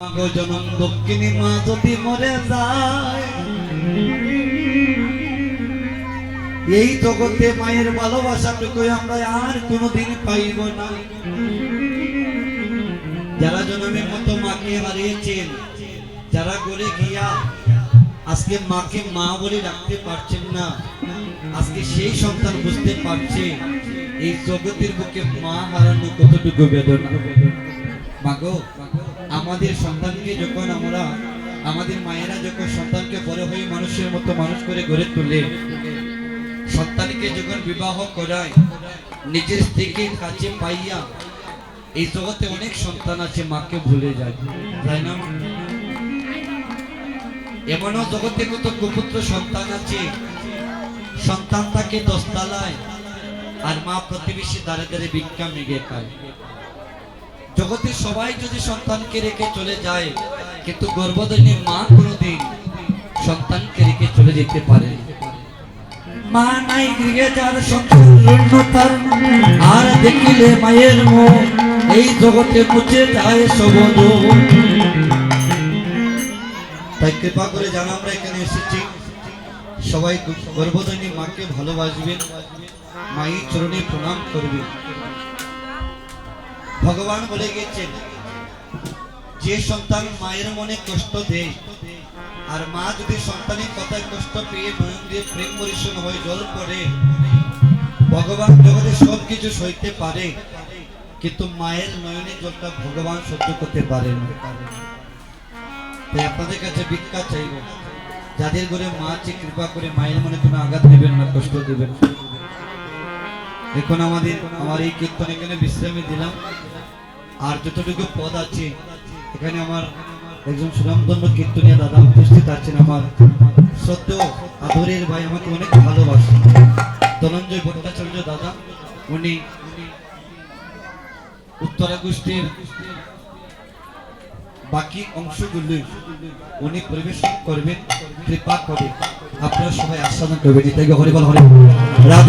মাগো জনম দক্ষিণী মা যদি মরে যায়, এই জগতে মায়ের ভালোবাসাটুকু আমরা আর কোনোদিন পাইব না। যারা জনমের মতো মাকে হারিয়েছেন, যারা গড়ে গিয়া আজকে মাকে মা বলে রাখতে পারছেন না, আজকে সেই সন্তান বুঝতে পারছে এই জগতের বুকে মা হারানো কতটুকু বেদনা। মাগো, আমাদের সন্তানকে যখন আমাদের মায়েরা যখন সন্তানকে বড় হয়ে মানুষের মতো মানুষ করে গড়ে তোলে, সন্তানকে যখন বিবাহ করায়, নিজের স্ত্রীকে কাছে পাইয়া, এই জগতে অনেক সন্তান আছে মাকে ভুলে যায়, তাই না? এমনও জগতে কত কুপুত্র সন্তান আছে, সন্তান তাকে দশতলায় আর মা প্রতিবেশী দাঁড়ে দাঁড়ে ভিক্ষা মেঘে খায়। জগতে সবাই যদি সন্তানকে রেখে চলে যায়, কিন্তু গর্ভধারিণী মা কোনোদিন সন্তানকে রেখে চলে যেতে পারে। মা নাই গৃহে যার সন্তান, আর দেখিলে মায়ের মুখ, এই জগতে মুছে যায় সব দুঃখ। তাই কৃপা করে জানা আমরা এখানে এসেছি, সবাই গর্ভধারিণী মাকে ভালোবাসবেন, মায়ের চরণে প্রণাম করবেন। ভগবান বলে গেছেন, যে সন্তান মায়ের মনে কষ্ট দেয়, আর মা যদি সন্তানের কথায় কষ্ট পেয়ে নয়ন দিয়ে প্রেম বর্ষণ হয়ে জল পড়ে, ভগবান জগতে সবকিছু সইতে পারে, কিন্তু মায়ের নয়নের জলটা ভগবান সহ্য করতে পারে না। তাই আপনাদের কাছে ভিক্ষা চাইব, যাদের ঘরে মা আছে কৃপা করে মায়ের মনে কোনো আঘাত দেবেন না, কষ্ট দেবেন। এখন আমার এই কীর্তন এখানে বিশ্রামে দিলাম। আর যতটুকু পদ আছে এখানে আমার একজন সুনামধন্য কীর্তনীয় দাদা উপস্থিত আছেন, আমার সত্ত্বেও আদরের ভাই, আমাকে অনেক ভালোবাসে, ধনঞ্জয় ভট্টাচার্য দাদা। উনি উত্তরা গোষ্ঠীর বাকি অংশগুলি উনি পরিবেশন করবেন, কৃপা করে আপনারা সবাই আস্বাদন করবেন। হরি বল, হরি রাধে।